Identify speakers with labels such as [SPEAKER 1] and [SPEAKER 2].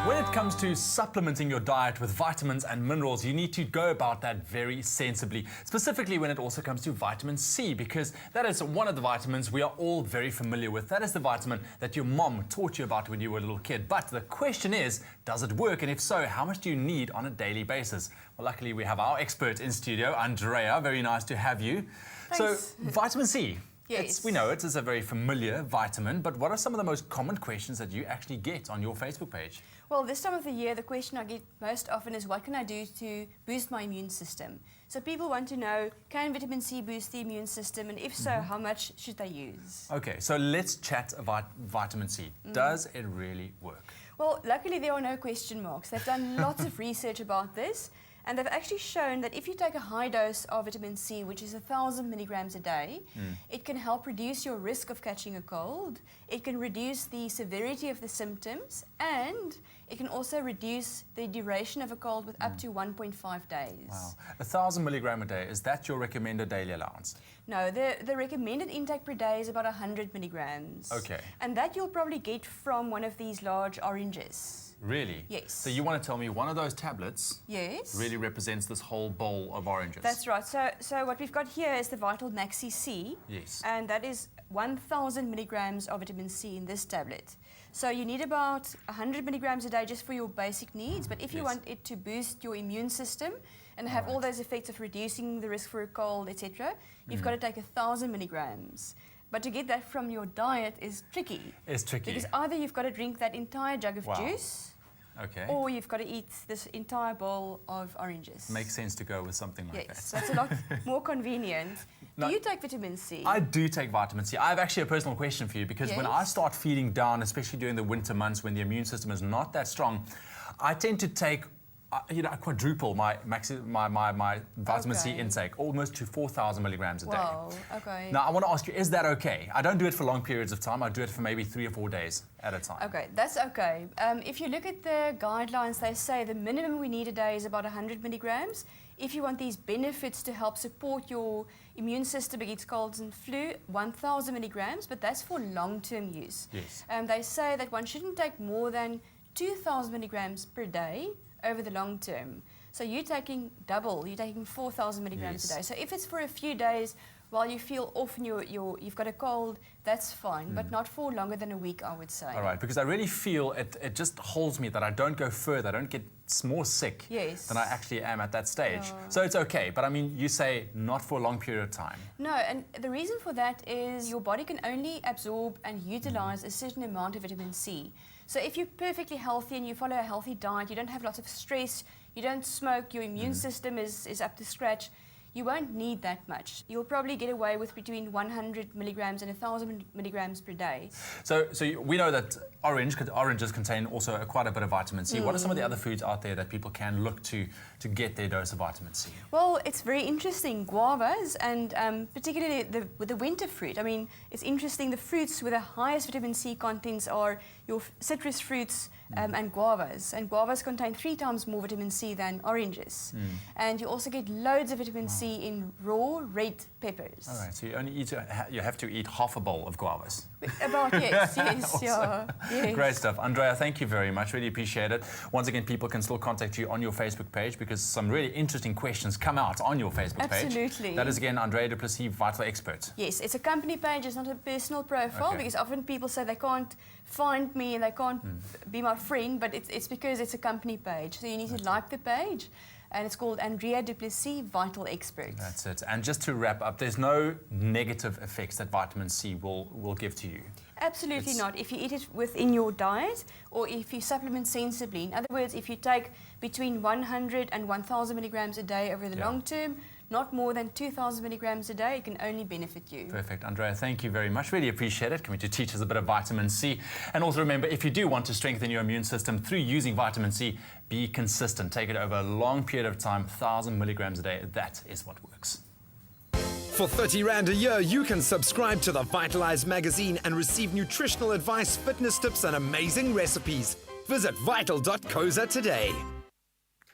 [SPEAKER 1] When it comes to supplementing your diet with vitamins and minerals, you need to go about that very sensibly, specifically when it also comes to vitamin C, because that is one of the vitamins we are all very familiar with. That is the vitamin that your mom taught you about when you were a little kid. But the question is, does it work? And if so, how much do you need on a daily basis? Well, luckily we have our expert in studio, Andrea. Very nice to have you.
[SPEAKER 2] Thanks.
[SPEAKER 1] So, vitamin C.
[SPEAKER 2] Yes.
[SPEAKER 1] We know it is a very familiar vitamin, but what are some of the most common questions that you actually get on your Facebook page?
[SPEAKER 2] Well, this time of the year, the question I get most often is, what can I do to boost my immune system? So people want to know, can vitamin C boost the immune system? And if so, how much should they use?
[SPEAKER 1] Okay, so let's chat about vitamin C. Does it really work?
[SPEAKER 2] Well, luckily there are no question marks. They've done lots of research about this. And they've actually shown that if you take a high dose of vitamin C, which is 1,000 milligrams a day, it can help reduce your risk of catching a cold, it can reduce the severity of the symptoms, and it can also reduce the duration of a cold with up to 1.5 days.
[SPEAKER 1] Wow. 1,000 milligram a day, is that your recommended daily allowance?
[SPEAKER 2] No, the recommended intake per day is about 100 milligrams.
[SPEAKER 1] Okay.
[SPEAKER 2] And that you'll probably get from one of these large oranges.
[SPEAKER 1] Really?
[SPEAKER 2] Yes.
[SPEAKER 1] So you want to tell me one of those tablets
[SPEAKER 2] Yes.
[SPEAKER 1] really represents this whole bowl of oranges?
[SPEAKER 2] That's right. So what we've got here is the Vital Maxi C.
[SPEAKER 1] Yes.
[SPEAKER 2] And that is 1,000 milligrams of vitamin C in this tablet. So you need about 100 milligrams a day just for your basic needs. But if you want it to boost your immune system and have all those effects of reducing the risk for a cold, etc., you've got to take 1,000 milligrams. But to get that from your diet is tricky.
[SPEAKER 1] It's tricky.
[SPEAKER 2] Because either you've got to drink that entire jug of juice,
[SPEAKER 1] okay,
[SPEAKER 2] or you've got to eat this entire bowl of oranges.
[SPEAKER 1] Makes sense to go with something like that.
[SPEAKER 2] Yes, that's a lot more convenient.
[SPEAKER 1] No,
[SPEAKER 2] do you take vitamin C?
[SPEAKER 1] I do take vitamin C. I have actually a personal question for you, because when I start feeling down, especially during the winter months when the immune system is not that strong, I tend to take I quadruple my vitamin C intake, almost to 4,000 milligrams a day.
[SPEAKER 2] Wow, okay.
[SPEAKER 1] Now, I want to ask you, is that okay? I don't do it for long periods of time. I do it for maybe 3 or 4 days at a time.
[SPEAKER 2] Okay, that's okay. If you look at the guidelines, they say the minimum we need a day is about 100 milligrams. If you want these benefits to help support your immune system against colds and flu, 1,000 milligrams, but that's for long-term use.
[SPEAKER 1] Yes.
[SPEAKER 2] They say that one shouldn't take more than 2,000 milligrams per day over the long term. So you're taking double, you're taking 4,000 milligrams a day. So if it's for a few days while you feel off and you've got a cold, that's fine, but not for longer than a week, I would say.
[SPEAKER 1] All right, because I really feel it just holds me that I don't go further, I don't get more sick than I actually am at that stage. So it's okay, but I mean, you say not for a long period of time.
[SPEAKER 2] No, and the reason for that is your body can only absorb and utilize a certain amount of vitamin C. So if you're perfectly healthy and you follow a healthy diet, you don't have lots of stress, you don't smoke, your immune system is up to scratch, you won't need that much. You'll probably get away with between 100 milligrams and 1,000 milligrams per day.
[SPEAKER 1] So we know that oranges contain also quite a bit of vitamin C. What are some of the other foods out there that people can look to get their dose of vitamin C?
[SPEAKER 2] Well, it's very interesting. Guavas, and particularly with the winter fruit. I mean, it's interesting, the fruits with the highest vitamin C contents are your citrus fruits and guavas. And guavas contain 3 times more vitamin C than oranges. And you also get loads of vitamin C in raw red peppers.
[SPEAKER 1] All right, so you have to eat half a bowl of guavas.
[SPEAKER 2] About, yes,
[SPEAKER 1] Awesome.
[SPEAKER 2] yes.
[SPEAKER 1] Great stuff. Andrea, thank you very much. Really appreciate it. Once again, people can still contact you on your Facebook page, because some really interesting questions come out on your Facebook page.
[SPEAKER 2] Absolutely.
[SPEAKER 1] That is, again, Andrea du Plessis, Vital Expert.
[SPEAKER 2] Yes, it's a company page, it's not a personal profile, because often people say they can't find me and they can't be my friend, but it's because it's a company page. So you need to like the page. And it's called Andrea du Plessis, Vital Expert.
[SPEAKER 1] That's it. And just to wrap up, there's no negative effects that vitamin C will give to you?
[SPEAKER 2] Absolutely not. If you eat it within your diet, or if you supplement sensibly. In other words, if you take between 100 and 1,000 milligrams a day over the long term, not more than 2,000 milligrams a day, it can only benefit you.
[SPEAKER 1] Perfect. Andrea, thank you very much. Really appreciate it. Coming to teach us a bit of vitamin C. And also remember, if you do want to strengthen your immune system through using vitamin C, be consistent. Take it over a long period of time, 1,000 milligrams a day. That is what works.
[SPEAKER 3] For 30 Rand a year, you can subscribe to the Vitalize magazine and receive nutritional advice, fitness tips, and amazing recipes. Visit vital.co.za today.